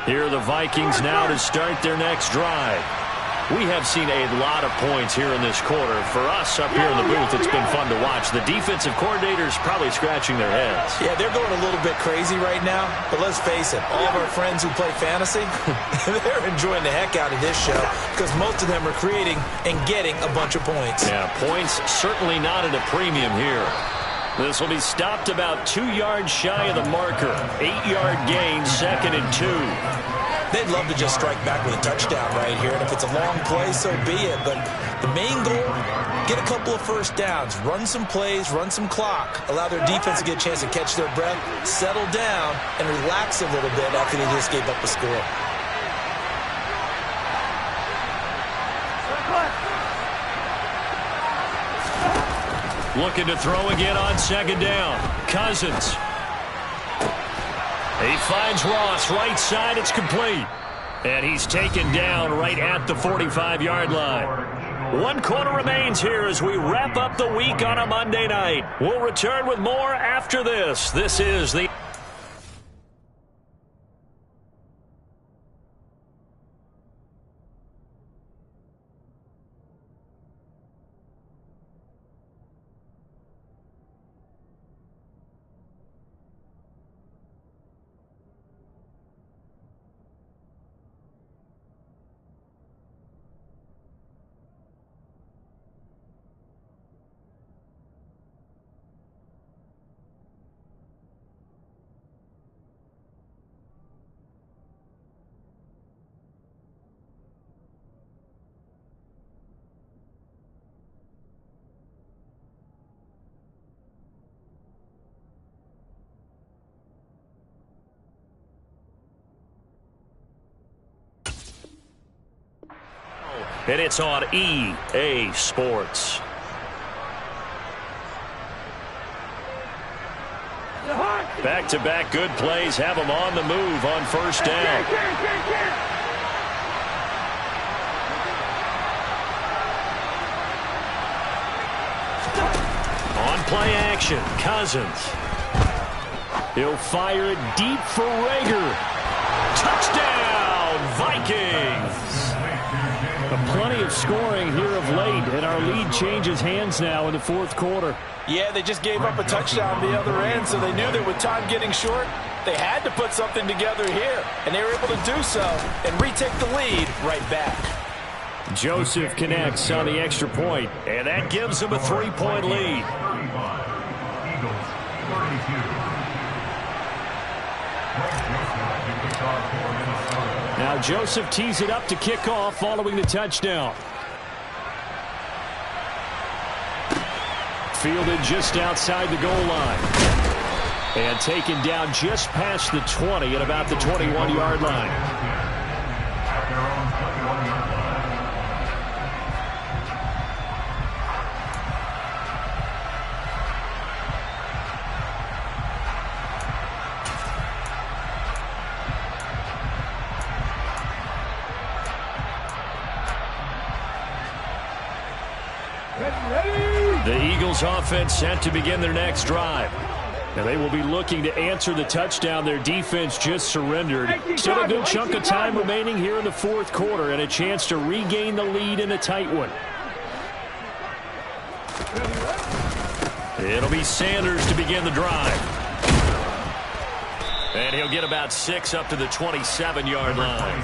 Here are the Vikings now to start their next drive. We have seen a lot of points here in this quarter. For us up here in the booth, it's been fun to watch. The defensive coordinators probably scratching their heads. Yeah, they're going a little bit crazy right now. But let's face it, all of our friends who play fantasy, they're enjoying the heck out of this show because most of them are creating and getting a bunch of points. Yeah, points certainly not at a premium here. This will be stopped about 2 yards shy of the marker. 8-yard gain, 2nd and 2. They'd love to just strike back with a touchdown right here, and if it's a long play, so be it. But the main goal, get a couple of first downs, run some plays, run some clock, allow their defense to get a chance to catch their breath, settle down, and relax a little bit after they just gave up a score. Looking to throw again on 2nd down. Cousins. He finds Ross right side. It's complete. And he's taken down right at the 45-yard line. 1 quarter remains here as we wrap up the week on a Monday night. We'll return with more after this. This is the and it's on EA Sports. Back-to-back good plays have them on the move on first down. On play action, Cousins. He'll fire it deep for Rager. Touchdown, Vikings! Plenty of scoring here of late, and our lead changes hands now in the fourth quarter. Yeah, they just gave up a touchdown the other end, so they knew that with time getting short, they had to put something together here, and they were able to do so and retake the lead right back. Joseph connects on the extra point, and that gives them a 3-point lead. 35, Eagles 32. Now Joseph tees it up to kick off following the touchdown. Fielded just outside the goal line. And taken down just past the 20 at about the 21-yard line. At their own 21-yard line. The Eagles offense set to begin their next drive. Now they will be looking to answer the touchdown their defense just surrendered. Still a good chunk of time remaining here in the fourth quarter and a chance to regain the lead in a tight one. It'll be Sanders to begin the drive. And he'll get about 6 up to the 27-yard line.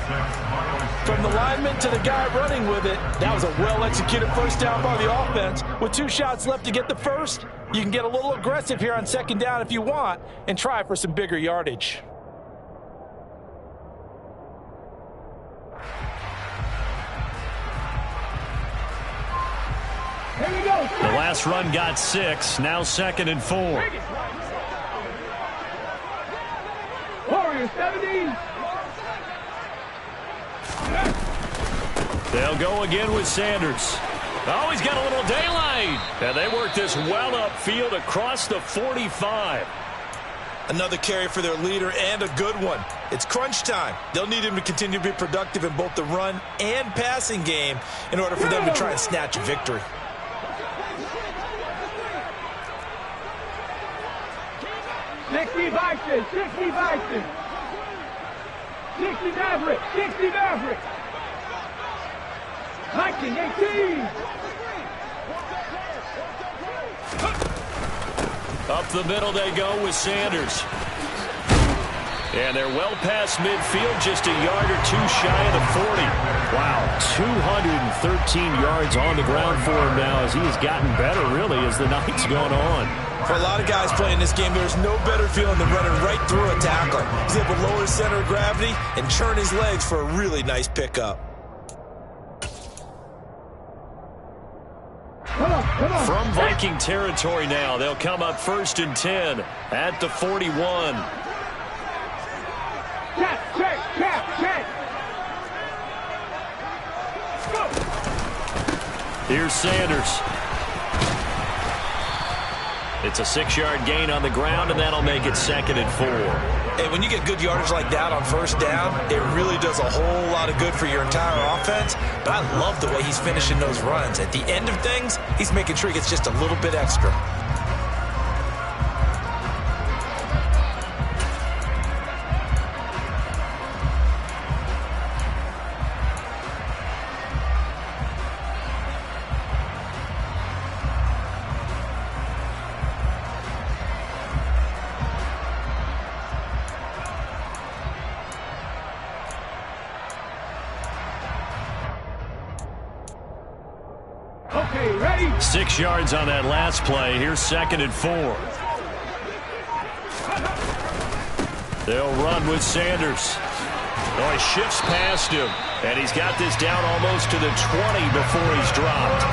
From the lineman to the guy running with it, that was a well-executed first down by the offense. With 2 shots left to get the first, you can get a little aggressive here on second down if you want and try for some bigger yardage. Here we go. The last run got 6, now 2nd and 4. Warriors 17. They'll go again with Sanders. Oh, he's got a little daylight. And they work this well upfield across the 45. Another carry for their leader and a good one. It's crunch time. They'll need him to continue to be productive in both the run and passing game in order for them to try and snatch a victory. Sixty Vikings, 60 Vikings. 60 Maverick, 60 Maverick. Viking 18. Up the middle they go with Sanders. And they're well past midfield, just a yard or 2 shy of the 40. Wow, 213 yards on the ground for him now as he has gotten better, really, as the night's gone on. For a lot of guys playing this game, there's no better feeling than running right through a tackler. He's able to lower his center of gravity and churn his legs for a really nice pickup. Come on. From Viking territory now, they'll come up 1st and 10 at the 41. Check. Go. Here's Sanders. It's a 6-yard gain on the ground, and that'll make it 2nd and 4. And when you get good yardage like that on first down, it really does a whole lot of good for your entire offense. But I love the way he's finishing those runs. At the end of things, he's making sure he gets just a little bit extra. Okay, ready? 6 yards on that last play. Here's 2nd and 4. They'll run with Sanders. Oh, he shifts past him, and he's got this down almost to the 20 before he's dropped.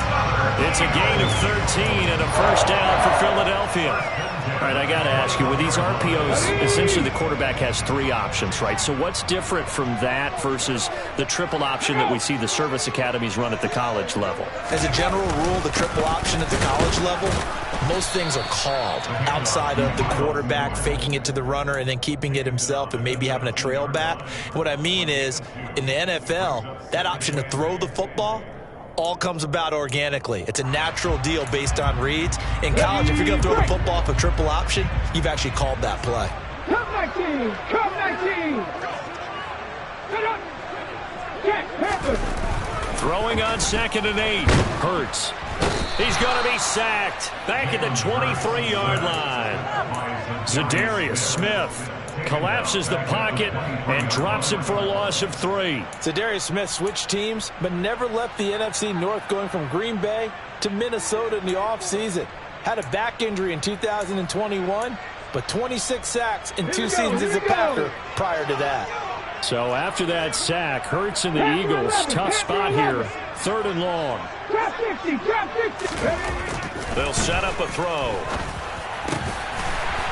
It's a gain of 13 and a first down for Philadelphia. All right, I got to ask you, with these RPOs, essentially the quarterback has 3 options, right? So what's different from that versus the triple option that we see the service academies run at the college level? As a general rule, the triple option at the college level, most things are called outside of the quarterback faking it to the runner and then keeping it himself and maybe having a trail back. What I mean is, in the NFL, that option to throw the football all comes about organically. It's a natural deal based on reads. In college, if you're going to throw the football off a triple option, you've actually called that play. Come 19! Come 19! Get up! Get Pepper! Throwing on 2nd and 8. Hurts. He's going to be sacked. Back at the 23-yard line. Zadarius Smith collapses the pocket and drops him for a loss of 3. Zadarius Smith switched teams, but never left the NFC North, going from Green Bay to Minnesota in the offseason. Had a back injury in 2021, but 26 sacks in 2 seasons as a Packer prior to that. So after that sack, Hurts and the Eagles, tough spot here, 3rd and long. Drop 60! Drop 60! They'll set up a throw.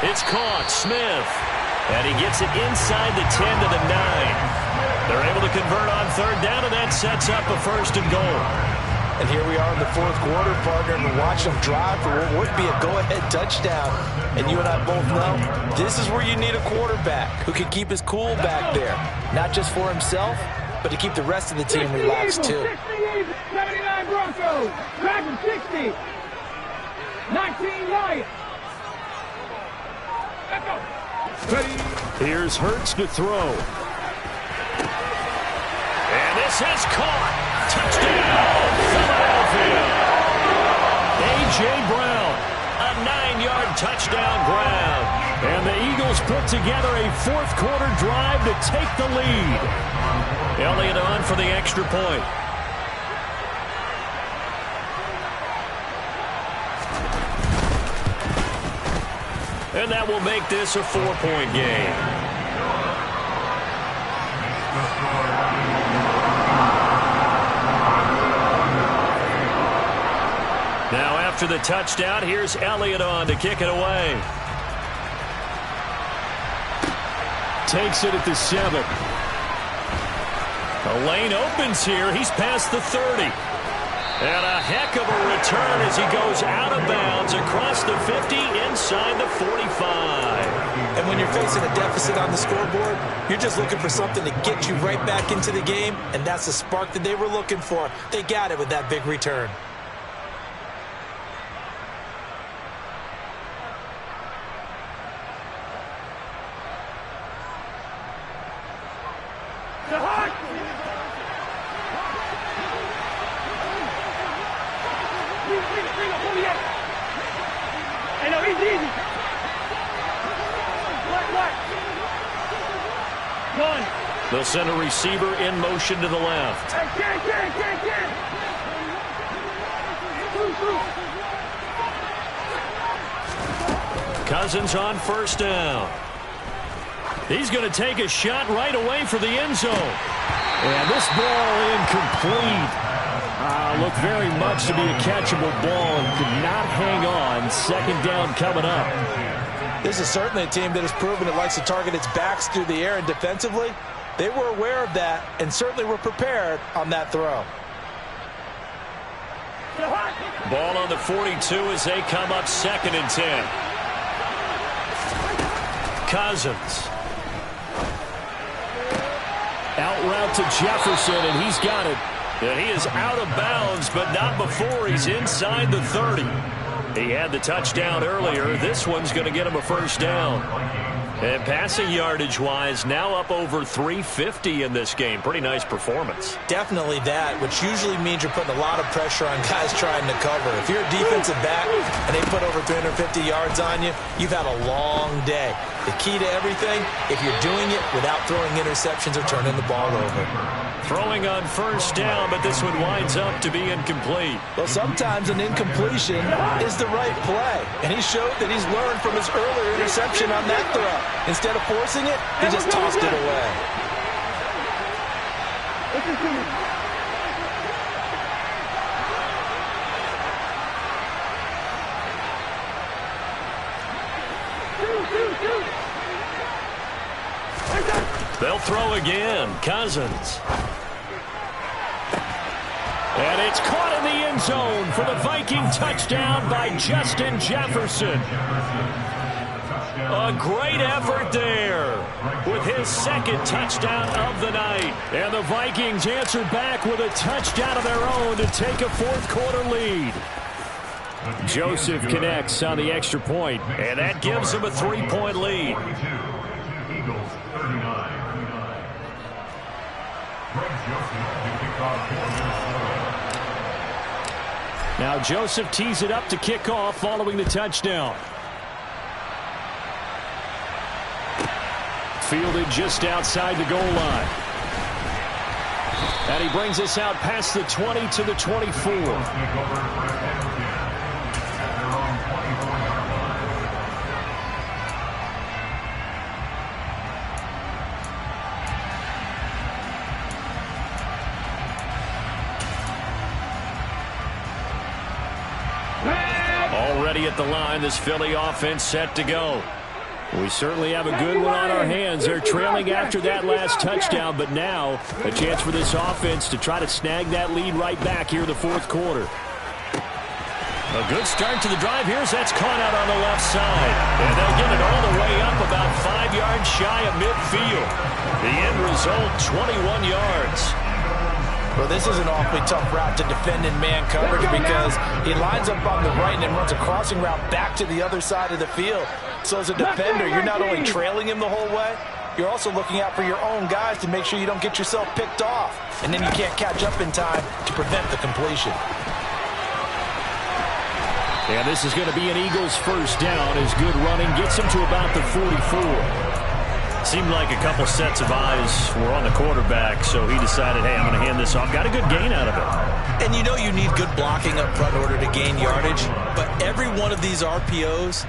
It's caught. Smith. And he gets it inside the 10 to the 9. They're able to convert on 3rd down, and that sets up a 1st and goal. And here we are in the 4th quarter, partner, and watch them drive for what would be a go-ahead touchdown. And you and I both know this is where you need a quarterback who can keep his cool back there, not just for himself, but to keep the rest of the team relaxed too. 79 Broncos, Packers 60, 19 Lions. Let's go. Here's Hurts to throw. And this is caught. Touchdown, Philadelphia. A.J. Brown, a 9-yard touchdown grab. And the Eagles put together a 4th quarter drive to take the lead. Elliott on for the extra point. And that will make this a 4-point game. Now after the touchdown, here's Elliott on to kick it away. Takes it at the 7. The lane opens here. He's past the 30. And a heck of a return as he goes out of bounds across the 50 inside the 45. And when you're facing a deficit on the scoreboard, you're just looking for something to get you right back into the game, and that's the spark that they were looking for. They got it with that big return. They'll send a receiver in motion to the left. Cousins on 1st down. He's going to take a shot right away for the end zone. And this ball incomplete. Looked very much to be a catchable ball and could not hang on. 2nd down coming up. This is certainly a team that has proven it likes to target its backs through the air, and defensively, they were aware of that and certainly were prepared on that throw. Ball on the 42 as they come up 2nd and 10. Cousins. Out route to Jefferson, and he's got it. And he is out of bounds, but not before he's inside the 30. He had the touchdown earlier. This one's going to get him a 1st down. And passing yardage-wise, now up over 350 in this game. Pretty nice performance. Definitely that, which usually means you're putting a lot of pressure on guys trying to cover. If you're a defensive back and they put over 350 yards on you, you've had a long day. The key to everything, if you're doing it without throwing interceptions or turning the ball over. Throwing on 1st down, but this one winds up to be incomplete. Well, sometimes an incompletion is the right play. And he showed that he's learned from his earlier interception on that throw. Instead of forcing it, he just tossed it away. They'll throw again. Cousins. And it's caught in the end zone for the Viking touchdown by Justin Jefferson. A great effort there with his second touchdown of the night. And the Vikings answer back with a touchdown of their own to take a fourth-quarter lead. Joseph connects on the extra point, and that gives them a 3-point lead. Eagles 39. Greg Joseph to kick off for Minnesota. Now Joseph tees it up to kick off following the touchdown. Fielded just outside the goal line. And he brings us out past the 20 to the 24. Already at the line, this Philly offense set to go. We certainly have a good one on our hands. They're trailing after that last touchdown, but now a chance for this offense to try to snag that lead right back here in the fourth quarter. A good start to the drive. Here's that's caught out on the left side. And they'll get it all the way up about 5 yards shy of midfield. The end result, 21 yards. Well, this is an awfully tough route to defend in man coverage because he lines up on the right and then runs a crossing route back to the other side of the field. So as a defender, you're not only trailing him the whole way, you're also looking out for your own guys to make sure you don't get yourself picked off. And then you can't catch up in time to prevent the completion. And this is going to be an Eagles first down as good running gets him to about the 44. Seemed like a couple sets of eyes were on the quarterback, so he decided, hey, I'm going to hand this off. Got a good gain out of it. And you know you need good blocking up front in order to gain yardage, but every one of these RPOs,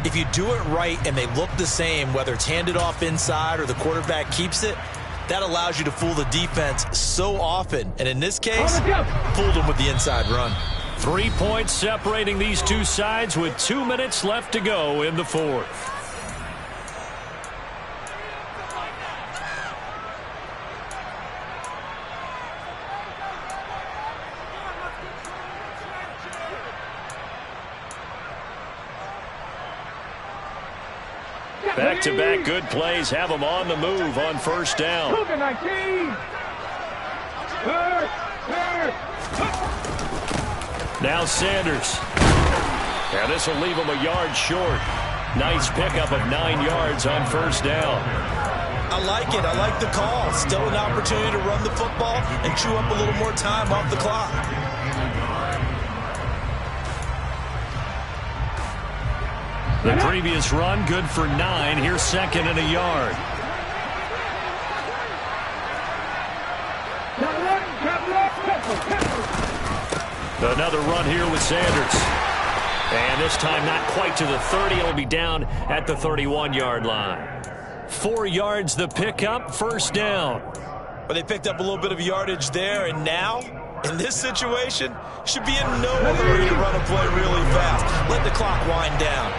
if you do it right and they look the same, whether it's handed off inside or the quarterback keeps it, that allows you to fool the defense so often. And in this case, fooled them with the inside run. 3 points separating these two sides with 2 minutes left to go in the fourth. Back-to-back good plays have them on the move on first down. Now Sanders. And this will leave him a yard short. Nice pickup of 9 yards on first down. I like it. I like the call. Still an opportunity to run the football and chew up a little more time off the clock. The previous run, good for 9. Here's second and a yard. Another run here with Sanders. And this time not quite to the 30. It'll be down at the 31-yard line. 4 yards the pickup, first down. But they picked up a little bit of yardage there, and now, in this situation, should be in no hurry to run a play really fast. Let the clock wind down.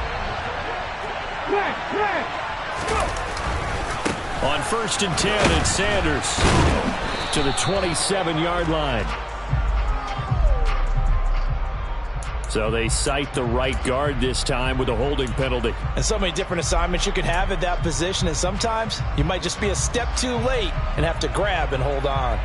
On first and 10, it's Sanders to the 27-yard line. So they cite the right guard this time with a holding penalty. And so many different assignments you can have at that position, and sometimes you might just be a step too late and have to grab and hold on.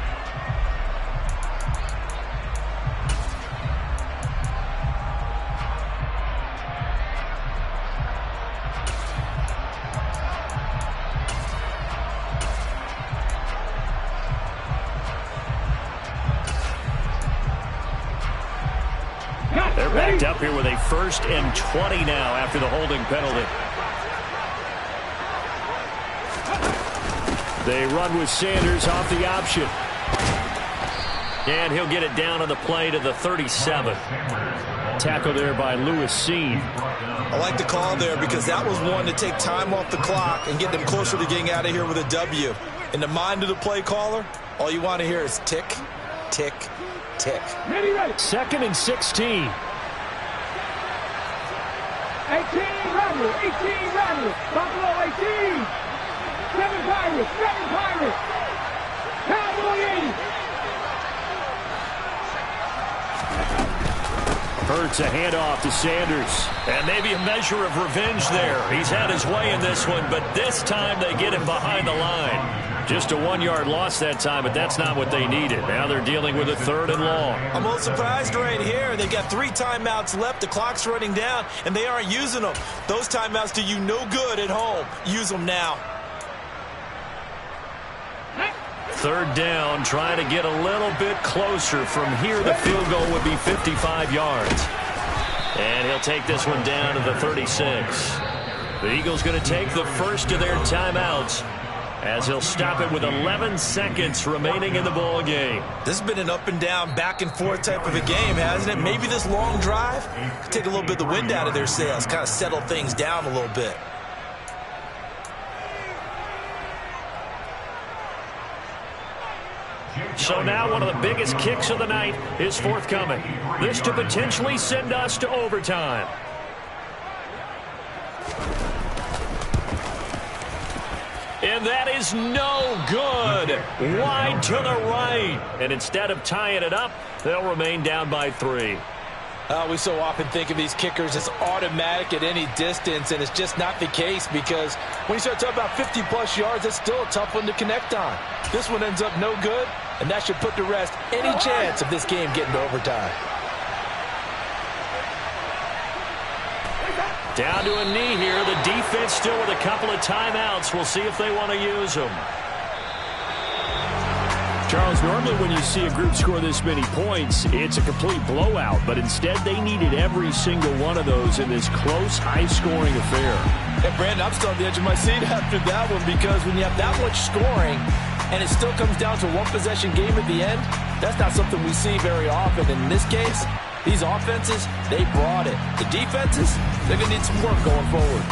They're backed up here with a first and 20 now after the holding penalty. They run with Sanders off the option. And he'll get it down on the play to the 37. Tackle there by Lewis Cine. I like the call there because that was one to take time off the clock and get them closer to getting out of here with a W. In the mind of the play caller, all you want to hear is tick, tick, tick. Second and 16. 18, Rattler, 18 Rattler, Buffalo 18. 7 Pirates, 7 Pirates. Cowboy 80. Hurts a handoff to Sanders. And maybe a measure of revenge there. He's had his way in this one, but this time they get him behind the line. Just a 1-yard loss that time, but that's not what they needed. Now they're dealing with a 3rd and long. I'm a little surprised right here. They've got 3 timeouts left. The clock's running down, and they aren't using them. Those timeouts do you no good at home. Use them now. 3rd down, trying to get a little bit closer. From here, the field goal would be 55 yards. And he'll take this one down to the 36. The Eagles going to take the first of their timeouts, as he'll stop it with 11 seconds remaining in the ball game. This has been an up and down, back and forth type of a game, hasn't it? Maybe this long drive could take a little bit of the wind out of their sails, kind of settle things down a little bit. So now one of the biggest kicks of the night is forthcoming. This to potentially send us to overtime. And that is no good. Wide to the right. And instead of tying it up, they'll remain down by 3. We so often think of these kickers as automatic at any distance, and it's just not the case, because when you start talking about 50-plus yards, it's still a tough one to connect on. This one ends up no good, and that should put to rest any chance of this game getting to overtime. Down to a knee here. The defense still with a couple of timeouts. We'll see if they want to use them. Charles, normally when you see a group score this many points, it's a complete blowout. But instead, they needed every single one of those in this close, high-scoring affair. And, Brandon, I'm still on the edge of my seat after that one, because when you have that much scoring and it still comes down to a one-possession game at the end, that's not something we see very often. And in this case, these offenses, they brought it. The defenses, they're going to need some work going forward.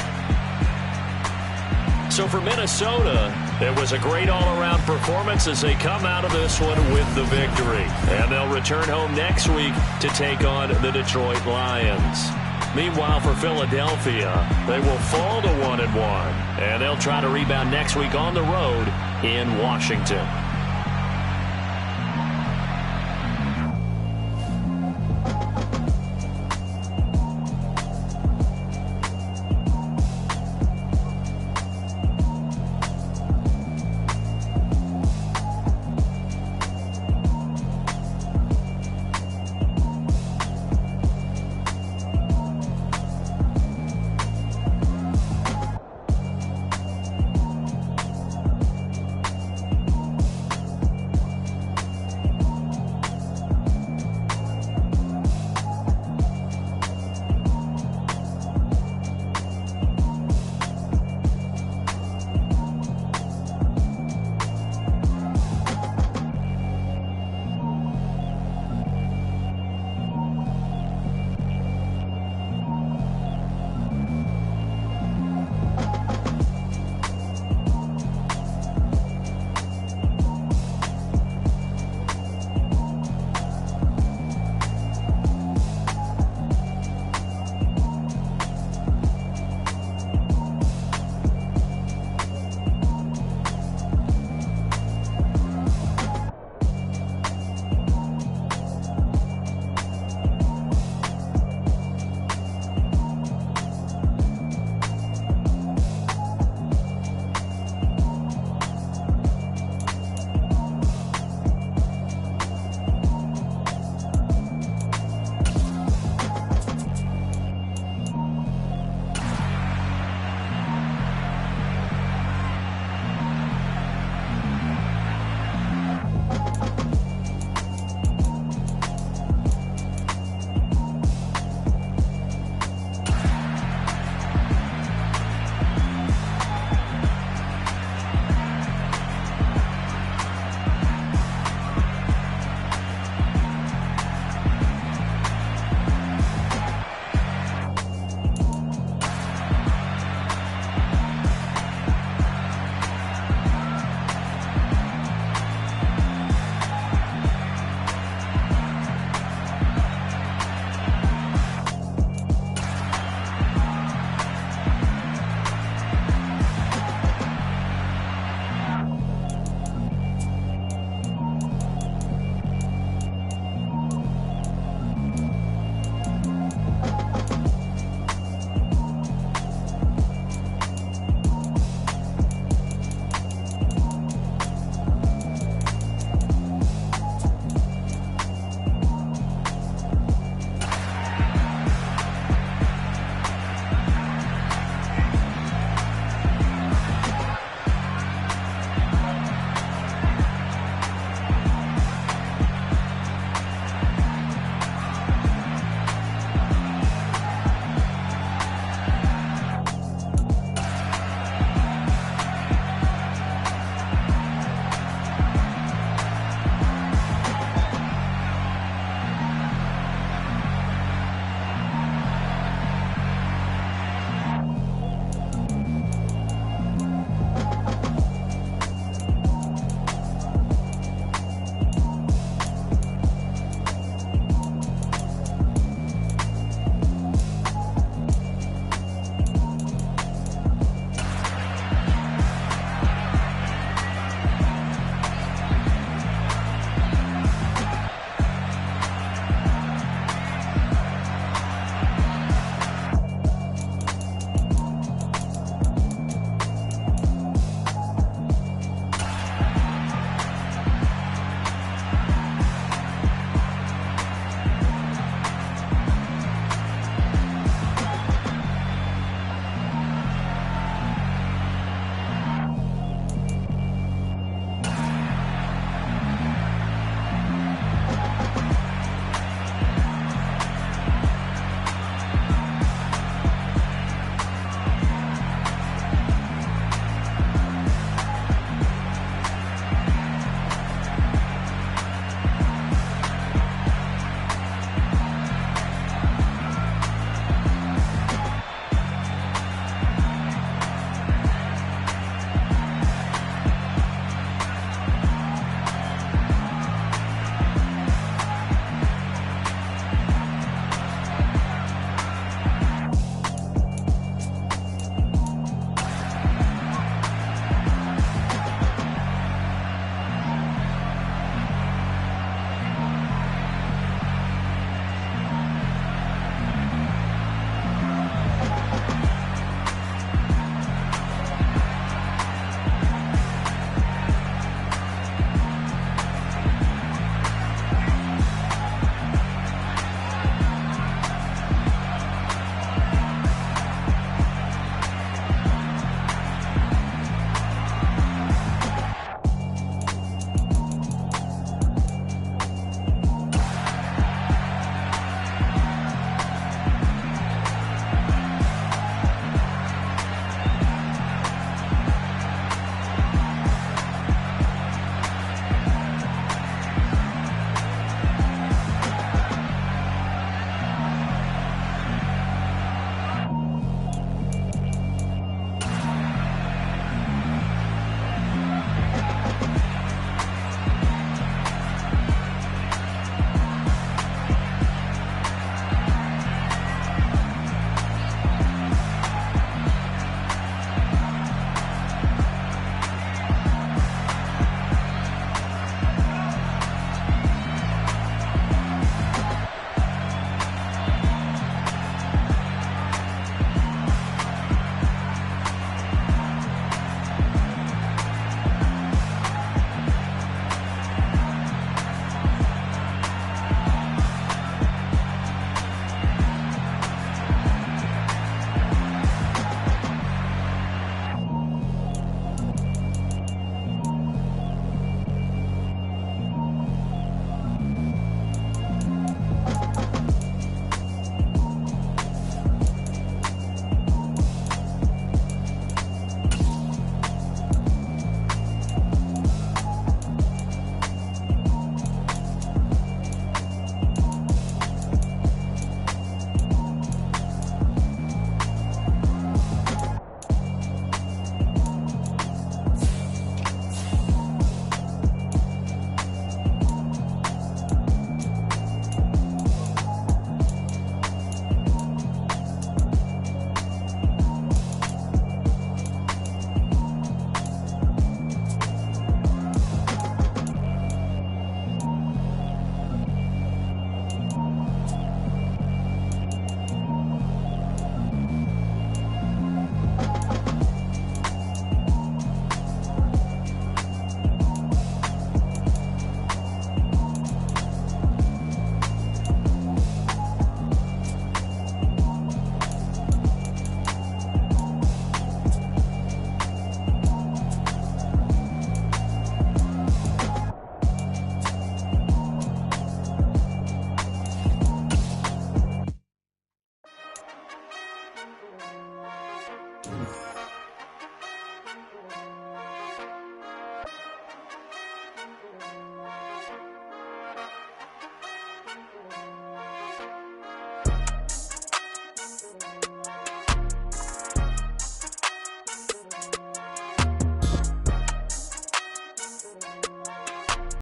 So for Minnesota, it was a great all-around performance as they come out of this one with the victory. And they'll return home next week to take on the Detroit Lions. Meanwhile, for Philadelphia, they will fall to 1-1. And they'll try to rebound next week on the road in Washington.